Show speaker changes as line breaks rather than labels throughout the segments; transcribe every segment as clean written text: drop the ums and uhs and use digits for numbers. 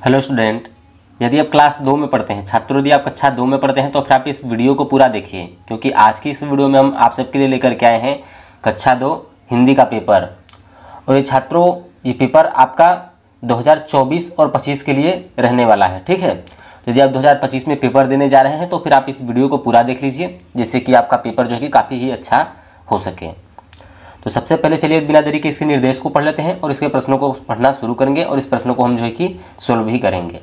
Hello student, यदि आप class 2 में पढ़ते हैं, छात्र यदि आप कक्षा 2 में पढ़ते हैं तो फिर आप इस वीडियो को पूरा देखिए, क्योंकि आज की इस वीडियो में हम आप सबके लिए लेकर के आए हैं कक्षा 2 हिंदी का पेपर। और ये छात्रों, ये पेपर आपका 2024 और 25 के लिए रहने वाला है। ठीक है, यदि आप 2025 में पेपर देने जा रहे हैं तो फिर आप इस वीडियो को पूरा देख लीजिए, जिससे कि आपका पेपर जो है कि काफ़ी ही अच्छा हो सके। तो सबसे पहले चलिए बिना देरी के इसके निर्देश को पढ़ लेते हैं और इसके प्रश्नों को पढ़ना शुरू करेंगे और इस प्रश्नों को हम जो है कि सोल्व भी करेंगे।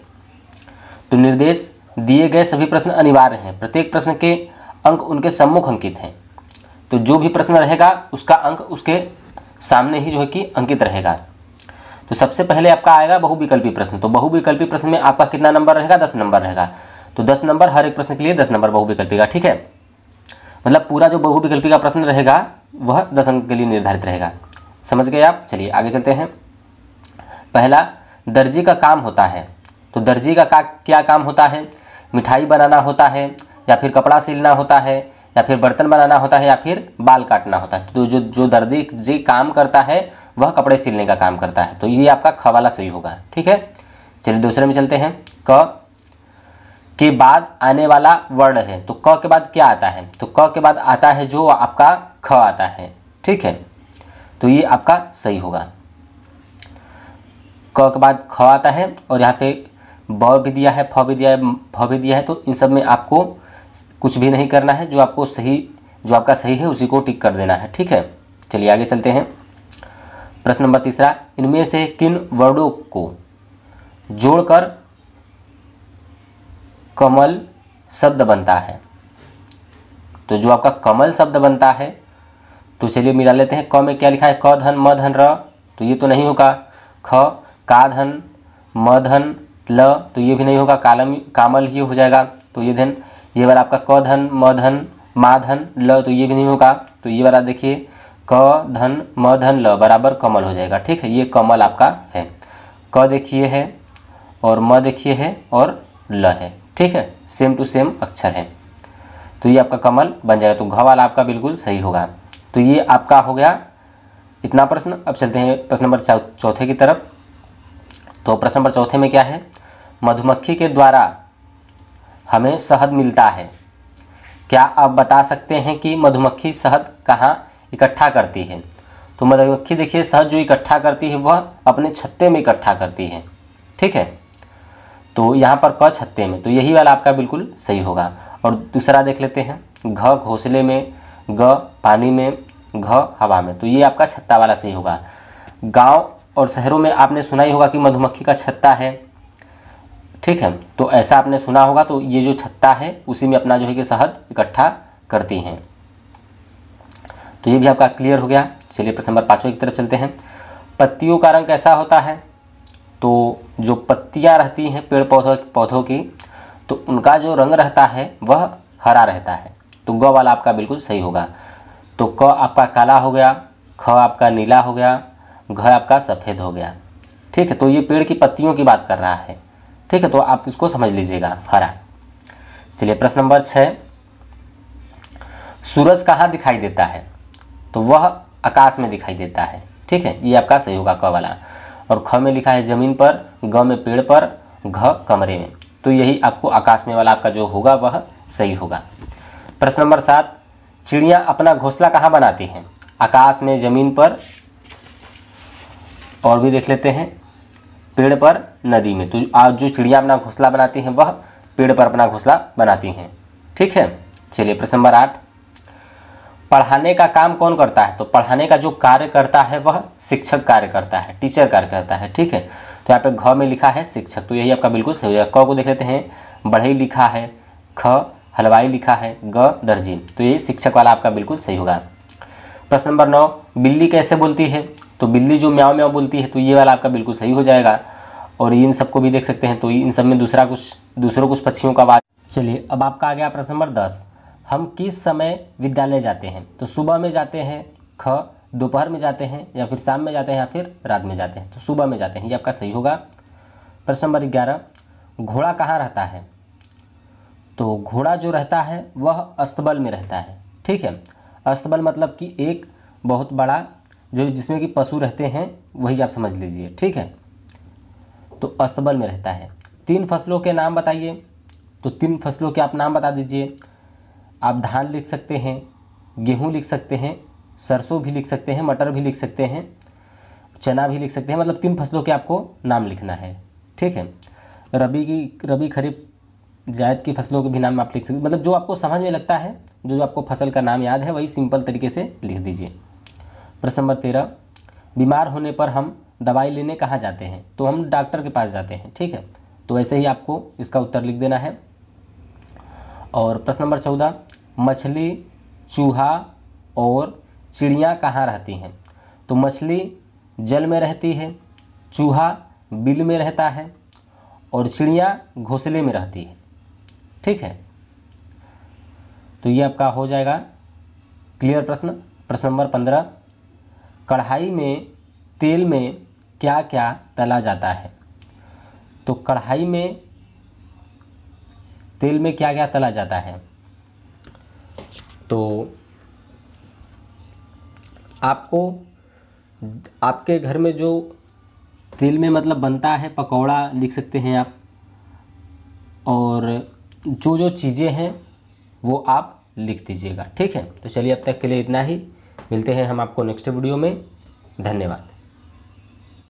तो निर्देश दिए गए सभी प्रश्न अनिवार्य हैं। प्रत्येक प्रश्न के अंक उनके सम्मुख अंकित हैं। तो जो भी प्रश्न रहेगा उसका अंक उसके सामने ही जो है कि अंकित रहेगा। तो सबसे पहले आपका आएगा बहुविकल्पी प्रश्न। तो बहुविकल्पी प्रश्न में आपका कितना नंबर रहेगा? 10 नंबर रहेगा। तो 10 नंबर हर एक प्रश्न के लिए 10 नंबर बहुविकल्पी का। ठीक है, मतलब पूरा जो बहुविकल्पी का प्रश्न रहेगा वह 10 अंक के लिए निर्धारित रहेगा। समझ गए आप? चलिए आगे चलते हैं। पहला, दर्जी का काम होता है। तो दर्जी का क्या काम होता है? मिठाई बनाना होता है, या फिर कपड़ा सिलना होता है, या फिर बर्तन बनाना होता है, या फिर बाल काटना होता है। तो जो दर्जी काम करता है वह कपड़े सिलने का काम करता है। तो ये आपका ख वाला सही होगा। ठीक है, चलिए दूसरे में चलते हैं। क के बाद आने वाला वर्ण है। तो क के बाद क्या आता है? तो क के बाद आता है जो आपका ख आता है। ठीक है, तो ये आपका सही होगा। क के बाद ख आता है और यहाँ पे ब भी दिया है, फ भी दिया है, भ भी दिया है। तो इन सब में आपको कुछ भी नहीं करना है, जो आपको सही, जो आपका सही है उसी को टिक कर देना है। ठीक है, चलिए आगे चलते हैं। प्रश्न नंबर तीसरा, इनमें से किन वर्णों को जोड़कर कमल शब्द बनता है? तो जो आपका कमल शब्द बनता है, तो चलिए मिला लेते हैं। क में क्या लिखा है? क धन म धन र, तो ये तो नहीं होगा। ख का धन म धन ल, तो ये भी नहीं होगा, कामल ही हो जाएगा। तो ये धन, ये वाला आपका क धन म धन मा धन ल, तो ये भी नहीं होगा। तो ये वाला देखिए, क धन म धन ल बराबर कमल हो जाएगा। ठीक है, ये कमल आपका है। क देखिए है और म देखिए है और ल है। ठीक है, सेम टू सेम अक्षर है, तो ये आपका कमल बन जाएगा। तो घ वाला आपका बिल्कुल सही होगा। तो ये आपका हो गया इतना प्रश्न। अब चलते हैं प्रश्न नंबर चौथे की तरफ। तो प्रश्न नंबर चौथे में क्या है? मधुमक्खी के द्वारा हमें शहद मिलता है। क्या आप बता सकते हैं कि मधुमक्खी शहद कहाँ इकट्ठा करती है? तो मधुमक्खी देखिए, शहद जो इकट्ठा करती है वह अपने छत्ते में इकट्ठा करती है। ठीक है, तो यहाँ पर क छत्ते में, तो यही वाला आपका बिल्कुल सही होगा। और दूसरा देख लेते हैं। घ घोंसले में, ग पानी में, घ हवा में, तो ये आपका छत्ता वाला सही होगा। गांव और शहरों में आपने सुना ही होगा कि मधुमक्खी का छत्ता है। ठीक है, तो ऐसा आपने सुना होगा। तो ये जो छत्ता है उसी में अपना जो है कि शहद इकट्ठा करती हैं। तो ये भी आपका क्लियर हो गया। चलिए प्रश्न नंबर 5वें की तरफ चलते हैं। पत्तियों का रंग कैसा होता है? तो जो पत्तियां रहती हैं पेड़ पौधों की, तो उनका जो रंग रहता है वह हरा रहता है। तो ग वाला आपका बिल्कुल सही होगा। तो क आपका काला हो गया, ख आपका नीला हो गया, घ आपका सफ़ेद हो गया। ठीक है, तो ये पेड़ की पत्तियों की बात कर रहा है। ठीक है, तो आप इसको समझ लीजिएगा, हरा। चलिए प्रश्न नंबर 6, सूरज कहाँ दिखाई देता है? तो वह आकाश में दिखाई देता है। ठीक है, ये आपका सही होगा क वाला। और ख में लिखा है ज़मीन पर, ग में पेड़ पर, घ कमरे में, तो यही आपको आकाश में वाला आपका जो होगा वह सही होगा। प्रश्न नंबर 7, चिड़ियाँ अपना घोंसला कहाँ बनाती हैं? आकाश में, ज़मीन पर, और भी देख लेते हैं, पेड़ पर, नदी में। तो आज जो चिड़िया अपना घोंसला बनाती हैं वह पेड़ पर अपना घोंसला बनाती हैं। ठीक है, चलिए प्रश्न नंबर 8, पढ़ाने का काम कौन करता है? तो पढ़ाने का जो कार्य करता है वह शिक्षक कार्य करता है, टीचर कार्य करता है। ठीक है, तो यहाँ पे घ में लिखा है शिक्षक, तो यही आपका बिल्कुल सही हो जाएगा। क को देख लेते हैं, बढ़ई लिखा है, ख हलवाई लिखा है, ग दर्जी, तो ये शिक्षक वाला आपका बिल्कुल सही होगा। प्रश्न नंबर 9, बिल्ली कैसे बोलती है? तो बिल्ली जो म्याऊं म्याऊं बोलती है, तो ये वाला आपका बिल्कुल सही हो जाएगा। और इन सबको भी देख सकते हैं, तो इन सब में दूसरों कुछ पक्षियों का आवाज़। चलिए अब आपका आ गया प्रश्न नंबर 10, हम किस समय विद्यालय जाते हैं? तो सुबह में जाते हैं, ख दोपहर में जाते हैं, या फिर शाम में जाते हैं, या फिर रात में जाते हैं? तो सुबह में जाते हैं, ये आपका सही होगा। प्रश्न नंबर 11, घोड़ा कहाँ रहता है? तो घोड़ा जो रहता है वह अस्तबल में रहता है। ठीक है, अस्तबल मतलब कि एक बहुत बड़ा जो जिसमें कि पशु रहते हैं, वही आप समझ लीजिए। ठीक है, तो अस्तबल में रहता है। 3 फसलों के नाम बताइए, तो 3 फसलों के आप नाम बता दीजिए। आप धान लिख सकते हैं, गेहूँ लिख सकते हैं, सरसों भी लिख सकते हैं, मटर भी लिख सकते हैं, चना भी लिख सकते हैं। मतलब 3 फसलों के आपको नाम लिखना है, ठीक है। रबी खरीफ जायद की फसलों के भी नाम आप लिख सकते हैं। मतलब जो आपको समझ में लगता है, जो आपको फसल का नाम याद है, वही सिंपल तरीके से लिख दीजिए। प्रश्न नंबर 13, बीमार होने पर हम दवाई लेने कहाँ जाते हैं? तो हम डॉक्टर के पास जाते हैं, ठीक है। तो ऐसे ही आपको इसका उत्तर लिख देना है। और प्रश्न नंबर 14, मछली, चूहा और चिड़िया कहाँ रहती हैं? तो मछली जल में रहती है, चूहा बिल में रहता है और चिड़िया घोंसले में रहती है, ठीक है। तो ये आपका हो जाएगा क्लियर प्रश्न। प्रश्न नंबर 15, कढ़ाई में तेल में क्या क्या तला जाता है? तो कढ़ाई में तेल में क्या क्या तला जाता है? तो आपको आपके घर में जो तेल में मतलब बनता है, पकौड़ा लिख सकते हैं आप, और जो जो चीज़ें हैं वो आप लिख दीजिएगा, ठीक है। तो चलिए अब तक के लिए इतना ही, मिलते हैं हम आपको नेक्स्ट वीडियो में। धन्यवाद।